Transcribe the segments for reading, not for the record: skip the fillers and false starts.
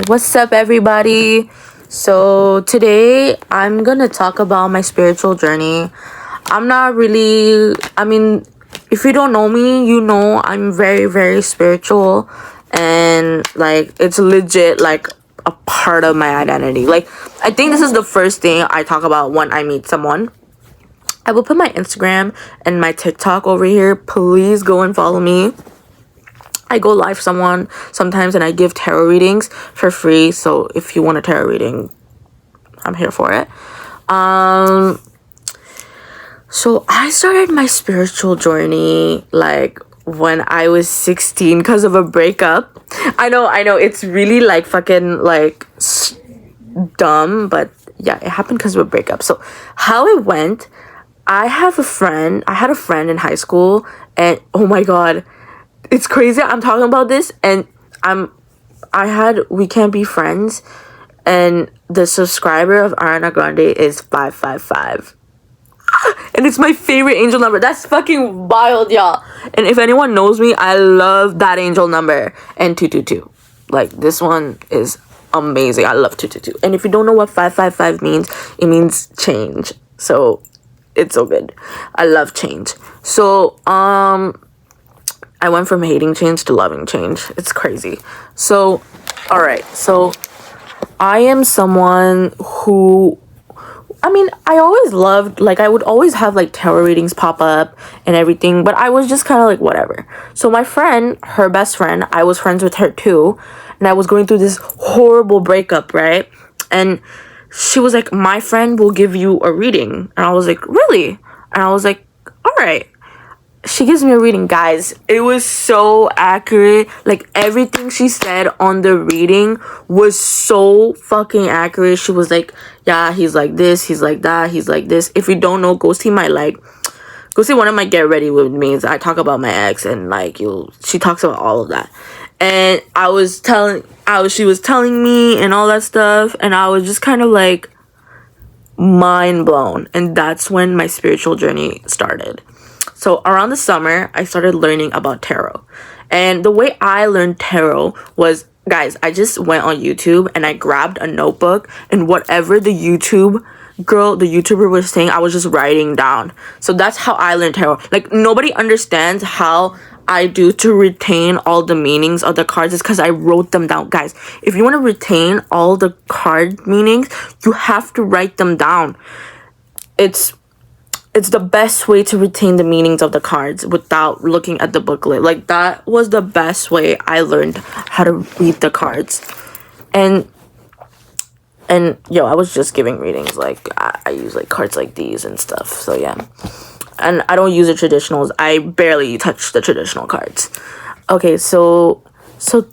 What's up, everybody? So, today I'm gonna talk about my spiritual journey. I'm not really, if you don't know me, you know I'm very, very spiritual, and like it's legit like a part of my identity. Like, I think this is the first thing I talk about when I meet someone. I will put my Instagram and my TikTok over here. Please go and follow me. I go live sometimes and I give tarot readings for free. So if you want a tarot reading, I'm here for it. So I started my spiritual journey like when I was 16 because of a breakup. I know it's really like fucking like dumb, but yeah, it happened because of a breakup. So how it went, I had a friend in high school, and oh my god, it's crazy I'm talking about this, and We Can't Be Friends, and the subscriber of Ariana Grande is 555. And it's my favorite angel number. That's fucking wild, y'all. And if anyone knows me, I love that angel number. And 222. Like, this one is amazing. I love 222. And if you don't know what 555 means, it means change. So, it's so good. I love change. So, I went from hating change to loving change. It's crazy. So, alright. So, I am someone who... I always loved... Like, I would always have, like, tarot readings pop up and everything. But I was just kind of like, whatever. So, my friend, her best friend, I was friends with her too. And I was going through this horrible breakup, right? And she was like, my friend will give you a reading. And I was like, really? And I was like, alright. She gives me a reading, guys. It was so accurate. Like, everything she said on the reading was so fucking accurate. She was like, yeah, he's like this, he's like that, he's like this. If you don't know, go see one of my Get Ready With Me's. I talk about my ex, and like, she talks about all of that. And she was telling me and all that stuff, and I was just kind of like mind blown. And that's when my spiritual journey started. So around the summer, I started learning about tarot. And the way I learned tarot was, guys, I just went on YouTube and I grabbed a notebook, and whatever the YouTuber was saying, I was just writing down. So that's how I learned tarot. Like, nobody understands how I do to retain all the meanings of the cards is because I wrote them down. Guys, if you want to retain all the card meanings, you have to write them down. It's the best way to retain the meanings of the cards without looking at the booklet. Like, that was the best way I learned how to read the cards. And I was just giving readings. Like, I use like cards like these and stuff. So yeah. And I don't use the traditionals. I barely touch the traditional cards. Okay, so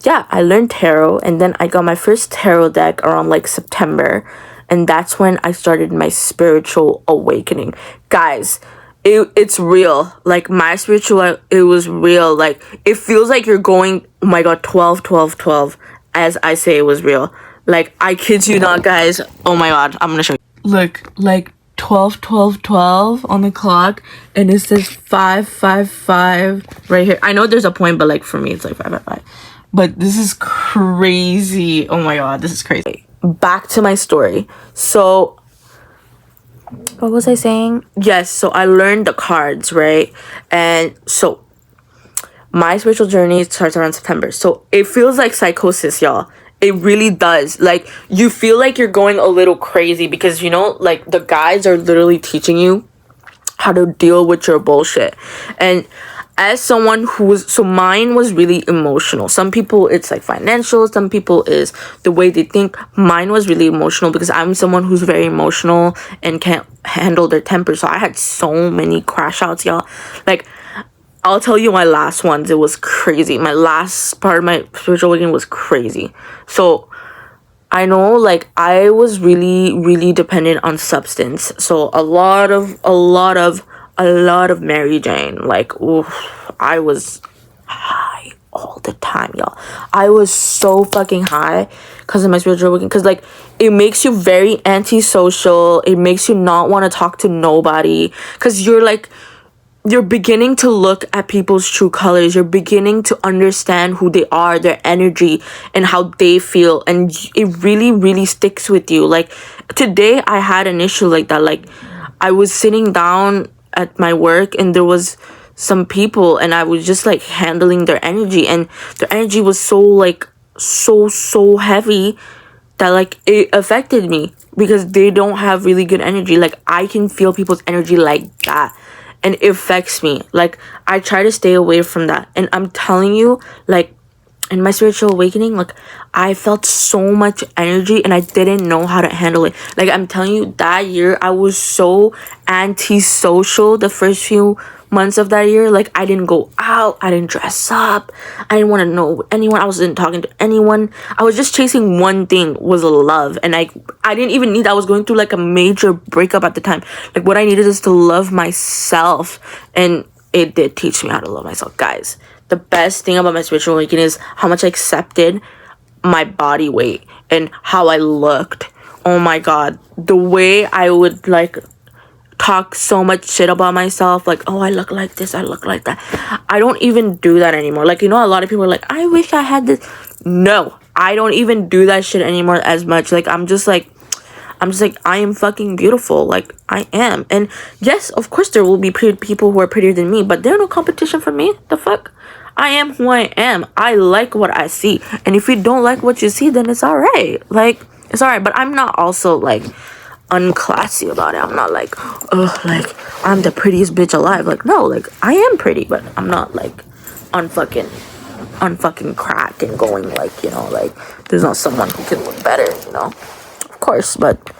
yeah, I learned tarot, and then I got my first tarot deck around like September. And that's when I started my spiritual awakening. Guys, it's real. Like, my spiritual, it was real. Like, it feels like you're going, oh my god, 12, 12, 12. As I say, it was real. Like, I kid you not, guys. Oh my god, I'm gonna show you. Look, like 12, 12, 12 on the clock. And it says 5, 5, 5 right here. I know there's a point, but like for me, it's like 5, 5, 5. But this is crazy. Oh my god, this is crazy. Back to my story. So, what was I saying? Yes, so I learned the cards, right? And so, my spiritual journey starts around September. So, it feels like psychosis, y'all. It really does. Like, you feel like you're going a little crazy because, you know, like, the guides are literally teaching you how to deal with your bullshit. And as someone so mine was really emotional. Some people it's like financial, some people is the way they think. Mine was really emotional because I'm someone who's very emotional and can't handle their temper. So I had so many crash outs, y'all. Like, I'll tell you my last ones. It was crazy. My last part of my spiritual awakening was crazy. So I know, like, I was really, really dependent on substance. So a lot of Mary Jane. Like, oof, I was high all the time, y'all. I was so fucking high because of my spiritual awakening. Because, like, it makes you very antisocial. It makes you not want to talk to nobody. Because you're, like, you're beginning to look at people's true colors. You're beginning to understand who they are, their energy, and how they feel. And it really, really sticks with you. Like, today I had an issue like that. Like, I was sitting down at my work and there was some people and I was just like handling their energy. And their energy was so like, so heavy that like it affected me because they don't have really good energy. Like, I can feel people's energy like that. And it affects me. Like, I try to stay away from that. And I'm telling you, like, in my spiritual awakening, like, I felt so much energy and I didn't know how to handle it. Like, I'm telling you, that year, I was so antisocial the first few months of that year. Like, I didn't go out. I didn't dress up. I didn't want to know anyone. I wasn't talking to anyone. I was just chasing one thing, was love. And I didn't even need, I was going through like a major breakup at the time. Like, what I needed is to love myself. And it did teach me how to love myself. Guys, the best thing about my spiritual awakening is how much I accepted my body weight and how I looked. Oh my God. The way I would like talk so much shit about myself, like, oh, I look like this, I look like that. I don't even do that anymore. Like, you know, a lot of people are like, I wish I had this. No, I don't even do that shit anymore as much. Like, I'm just like, I am fucking beautiful. Like, I am. And yes, of course there will be people who are prettier than me, but there's no competition for me. The fuck? I am who I am. I like what I see. And if you don't like what you see, then it's alright. Like, it's alright. But I'm not also like unclassy about it. I'm not like, oh, like, I'm the prettiest bitch alive. Like, no, like, I am pretty, but I'm not like unfucking crack and going like, you know, like, there's not someone who can look better, you know, of course. But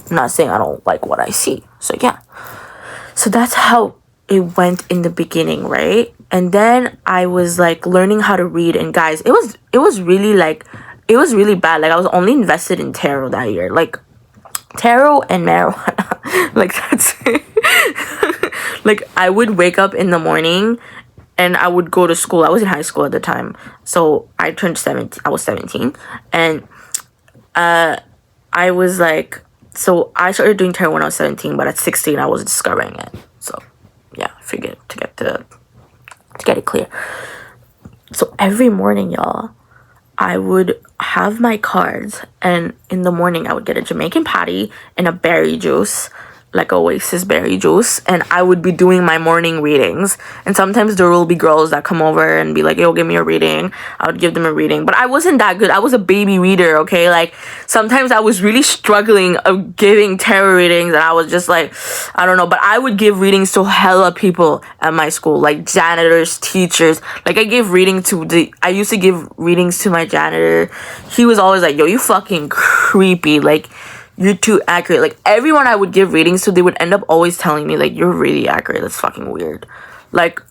I'm not saying I don't like what I see. So yeah, so that's how it went in the beginning, right? And then I was like learning how to read, and guys, it was really like, it was really bad. Like, I was only invested in tarot that year, like tarot and marijuana. Like, that's it. Like, I would wake up in the morning and I would go to school. I was in high school at the time, so I turned 17. I was 17, and I was like, so I started doing tarot when I was 17, but at 16 I was discovering it. So yeah, figured to get it clear. So every morning, y'all, I would have my cards, and in the morning I would get a Jamaican patty and a berry juice, like Oasis berry juice, and I would be doing my morning readings. And sometimes there will be girls that come over and be like, yo, give me a reading. I would give them a reading, but I wasn't that good. I was a baby reader, okay? Like, sometimes I was really struggling of giving tarot readings, and I was just like, I don't know. But I would give readings to hella people at my school, like janitors, teachers. Like, I used to give readings to my janitor. He was always like, yo, you fucking creepy, like, you're too accurate. Like, everyone I would give readings to, they would end up always telling me, like, you're really accurate. That's fucking weird. Like,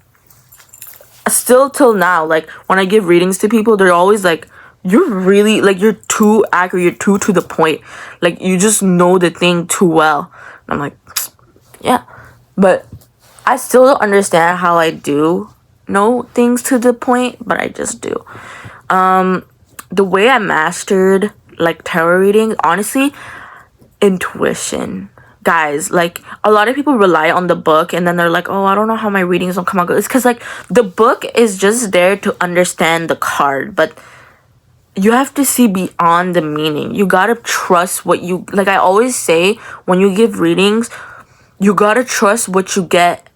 still till now, like, when I give readings to people, they're always like, you're really, like, you're too accurate. You're too to the point. Like, you just know the thing too well. And I'm like, yeah. But I still don't understand how I do know things to the point, but I just do. The way I mastered, like, tarot reading, honestly, intuition. Guys, like, a lot of people rely on the book, and then they're like, oh, I don't know how my readings don't come out good. It's because, like, the book is just there to understand the card, but you have to see beyond the meaning. You gotta trust what you, like I always say, when you give readings, you gotta trust what you get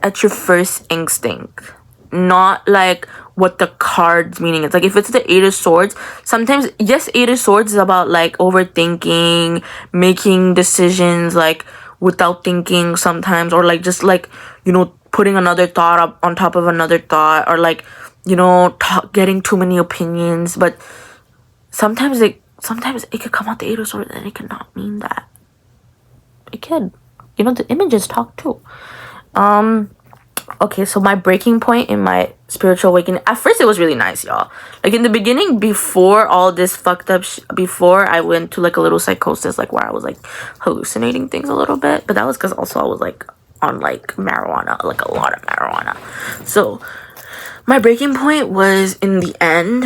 at your first instinct, not like what the card's meaning is. Like, if it's the Eight of Swords, sometimes, yes, Eight of Swords is about like overthinking, making decisions like without thinking sometimes, or like just like, you know, putting another thought up on top of another thought, or like, you know, getting too many opinions. But sometimes it could come out the Eight of Swords and it could not mean that. It could, you know, the images talk too. Okay, so my breaking point in my spiritual awakening, at first it was really nice, y'all. Like, in the beginning, before all this fucked up before I went to like a little psychosis, like where I was like hallucinating things a little bit, but that was because also I was like on like marijuana, like a lot of marijuana. So my breaking point was in the end,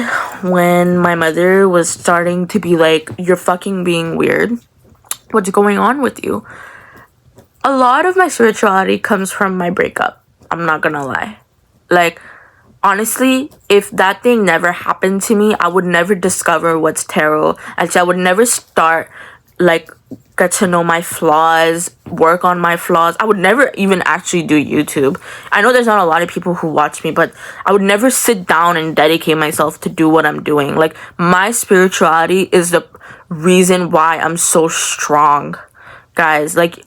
when my mother was starting to be like, you're fucking being weird, what's going on with you? A lot of my spirituality comes from my breakup. I'm not gonna lie. Like, honestly, if that thing never happened to me, I would never discover what's tarot. Actually, I would never start, like, get to know my flaws, work on my flaws. I would never even actually do YouTube. I know there's not a lot of people who watch me, but I would never sit down and dedicate myself to do what I'm doing. Like, my spirituality is the reason why I'm so strong, guys. Like,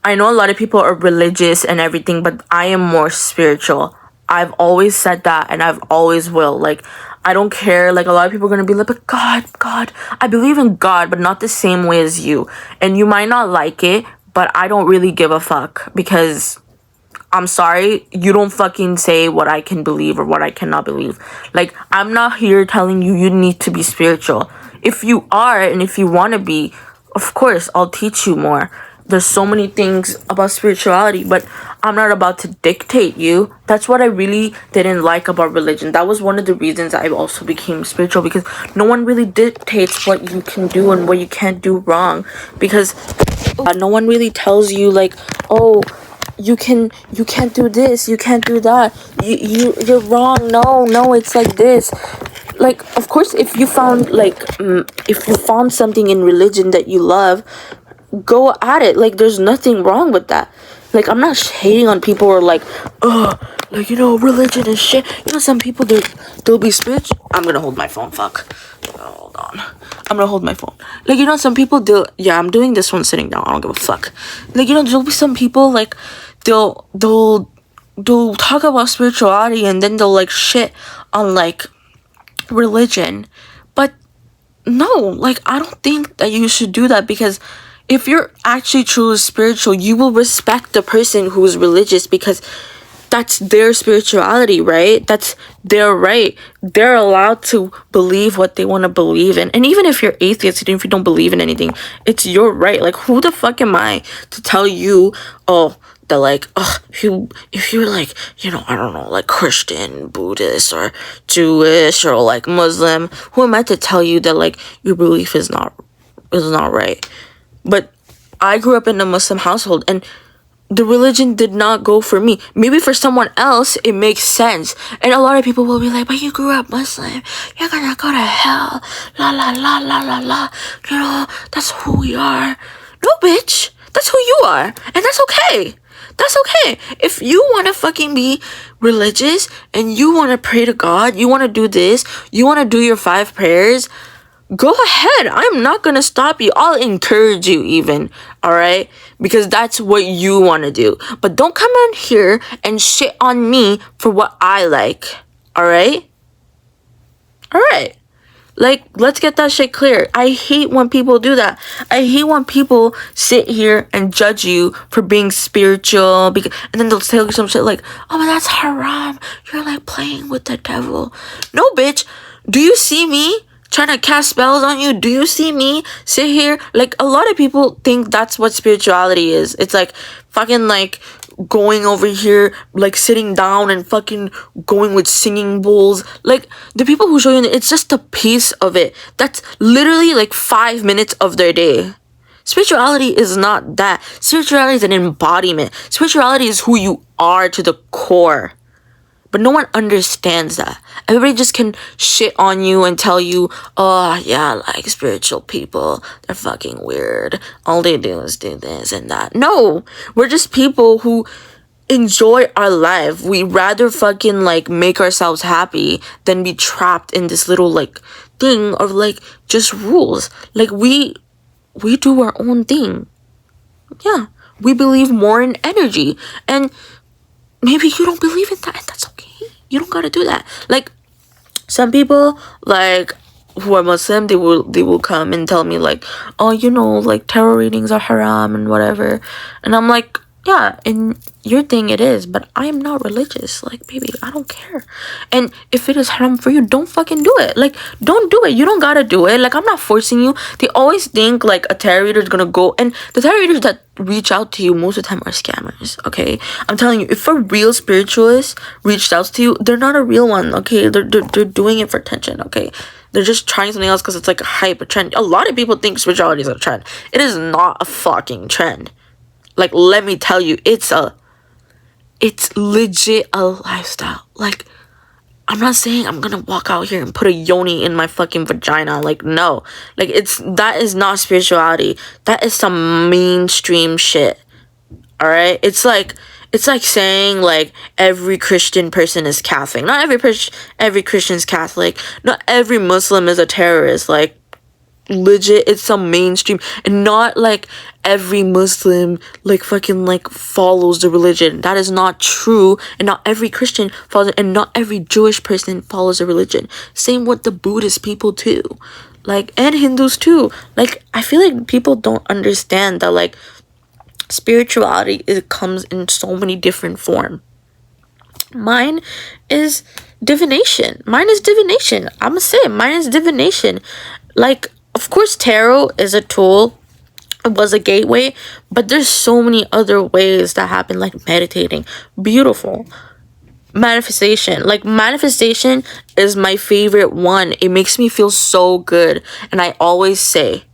I know a lot of people are religious and everything, but I am more spiritual. I've always said that, and I've always will. Like, I don't care. Like, a lot of people are gonna be like, but God. I believe in God, but not the same way as you. And you might not like it, but I don't really give a fuck, because I'm sorry, you don't fucking say what I can believe or what I cannot believe. Like, I'm not here telling you you need to be spiritual. If you are, and if you want to be, of course, I'll teach you more. There's so many things about spirituality, but I'm not about to dictate you. That's what I really didn't like about religion. That was one of the reasons I also became spiritual, because no one really dictates what you can do and what you can't do wrong. Because no one really tells you, like, oh, you can't do this, you can't do that, you're wrong, no, it's like this. Like, of course, if you found, like, if you found something in religion that you love, go at it. Like, there's nothing wrong with that. Like, I'm not hating on people who are like, oh, like, you know, religion is shit. You know, some people, they'll be spiritual. I'm gonna hold my phone, fuck. Hold on. I'm gonna hold my phone. Like, you know, some people, yeah, I'm doing this one sitting down. I don't give a fuck. Like, you know, there'll be some people, like, they'll talk about spirituality, and then they'll, like, shit on, like, religion. But no, like, I don't think that you should do that, because if you're actually truly spiritual, you will respect the person who is religious, because that's their spirituality, right? That's their right. They're allowed to believe what they want to believe in. And even if you're atheist, even if you don't believe in anything, it's your right. Like, who the fuck am I to tell you, oh, that, like, oh, if you're, like, you know, I don't know, like, Christian, Buddhist, or Jewish, or, like, Muslim, who am I to tell you that, like, your belief is not right? But I grew up in a Muslim household, and the religion did not go for me. Maybe for someone else, it makes sense. And a lot of people will be like, but you grew up Muslim, you're gonna go to hell, la la la la la la. You know, that's who we are. No, bitch. That's who you are. And that's okay. That's okay. If you want to fucking be religious, and you want to pray to God, you want to do this, you want to do your 5 prayers, go ahead. I'm not gonna stop you. I'll encourage you even, alright? Because that's what you want to do. But don't come in here and shit on me for what I like, alright? Alright. Like, let's get that shit clear. I hate when people do that. I hate when people sit here and judge you for being spiritual, and then they'll tell you some shit like, oh, but that's haram. You're, like, playing with the devil. No, bitch. Do you see me trying to cast spells on you? Do you see me sit here? Like, a lot of people think that's what spirituality is. It's like fucking, like, going over here, like, sitting down and fucking going with singing bowls. Like, the people who show you, it's just a piece of it. That's literally like 5 minutes of their day. Spirituality is not that. Spirituality is an embodiment. Spirituality is who you are to the core. But no one understands that. Everybody just can shit on you and tell you, oh, yeah, like, spiritual people, they're fucking weird. All they do is do this and that. No, we're just people who enjoy our life. We rather fucking, like, make ourselves happy than be trapped in this little, like, thing of, like, just rules. Like, we do our own thing. Yeah, we believe more in energy. And maybe you don't believe in that, and that's okay. You don't gotta do that. Like, some people, like, who are Muslim, they will come and tell me, like, oh, you know, like, tarot readings are haram and whatever. And I'm like, yeah, in your thing it is, but I am not religious. Like, baby, I don't care. And if it is haram for you, don't fucking do it. Like, don't do it. You don't gotta do it. Like, I'm not forcing you. They always think, like, a tarot reader is gonna go, and the tarot readers that reach out to you most of the time are scammers, okay? I'm telling you, if a real spiritualist reached out to you, they're not a real one, okay? They're doing it for attention, okay? They're just trying something else because it's like a hype, a trend. A lot of people think spirituality is a trend. It is not a fucking trend. Like, let me tell you, it's it's legit a lifestyle. Like, I'm not saying I'm gonna walk out here and put a yoni in my fucking vagina. Like, no. Like, that is not spirituality. That is some mainstream shit. Alright? It's like saying, like, every Christian person is Catholic. Not every Christian is Catholic. Not every Muslim is a terrorist. Like, legit, it's some mainstream. And not, like, every Muslim, like, fucking, like, follows the religion. That is not true. And not every Christian follows it. And not every Jewish person follows the religion. Same with the Buddhist people, too. Like, and Hindus, too. Like, I feel like people don't understand that, like, spirituality, it comes in so many different forms. Mine is divination. I'm gonna say it. Mine is divination. Like, of course, tarot is a tool. It was a gateway, but there's so many other ways that happen, like meditating. Beautiful. Manifestation. Like, manifestation is my favorite one. It makes me feel so good. And I always say,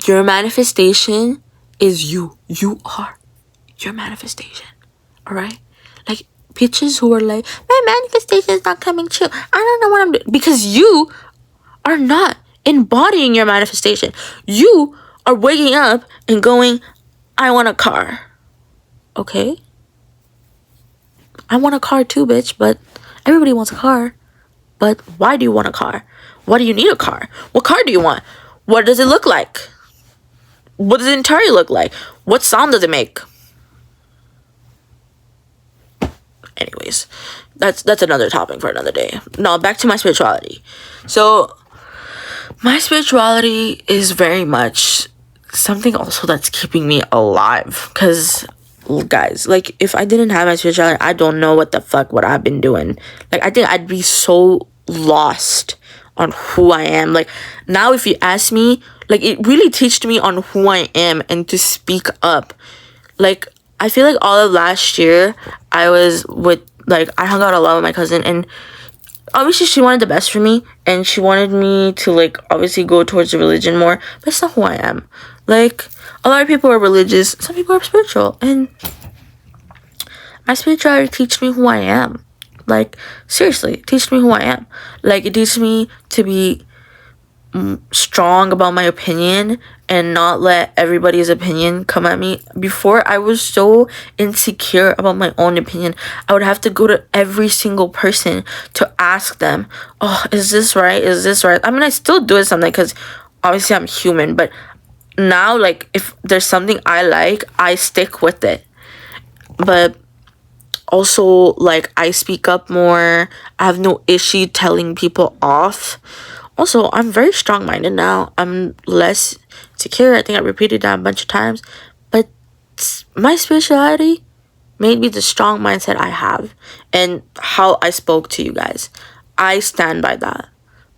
your manifestation is you. You are your manifestation. Alright? Like, bitches who are like, my manifestation is not coming true. I don't know what I'm doing. Because you are not embodying your manifestation. You are waking up and going, I want a car. Okay? I want a car too, bitch, but everybody wants a car. But why do you want a car? Why do you need a car? What car do you want? What does it look like? What does the interior look like? What sound does it make? Anyways, that's another topic for another day. Now, back to my spirituality. So, my spirituality is very much something also that's keeping me alive. Because, guys, like, if I didn't have my spirituality, I don't know what the fuck would I've been doing. Like, I think I'd be so lost on who I am. Like, now if you ask me, like, it really teached me on who I am and to speak up. Like, I feel like all of last year, I hung out a lot with my cousin, and obviously she wanted the best for me, and she wanted me to, like, obviously go towards the religion more, but it's not who I am. Like, a lot of people are religious, some people are spiritual, and my spirituality teaches me who I am. Like, seriously, it teaches me who I am. Like, it teaches me to be strong about my opinion and not let everybody's opinion come at me. Before, I was so insecure about my own opinion. I would have to go to every single person to ask them, oh, is this right? Is this right? I mean, I still do it sometimes because obviously I'm human, but now, like, if there's something I like, I stick with it. But also, like, I speak up more. I have no issue telling people off. Also, I'm very strong-minded now. I'm less secure. I think I repeated that a bunch of times. But my spirituality made me the strong mindset I have. And how I spoke to you guys. I stand by that.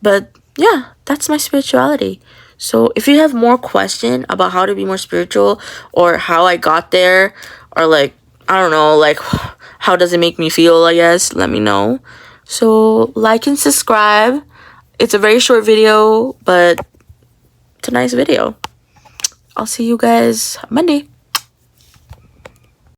But yeah, that's my spirituality. So if you have more questions about how to be more spiritual, or how I got there, or, like, I don't know, like, how does it make me feel, I guess, let me know. So like and subscribe. It's a very short video, but it's a nice video. I'll see you guys Monday.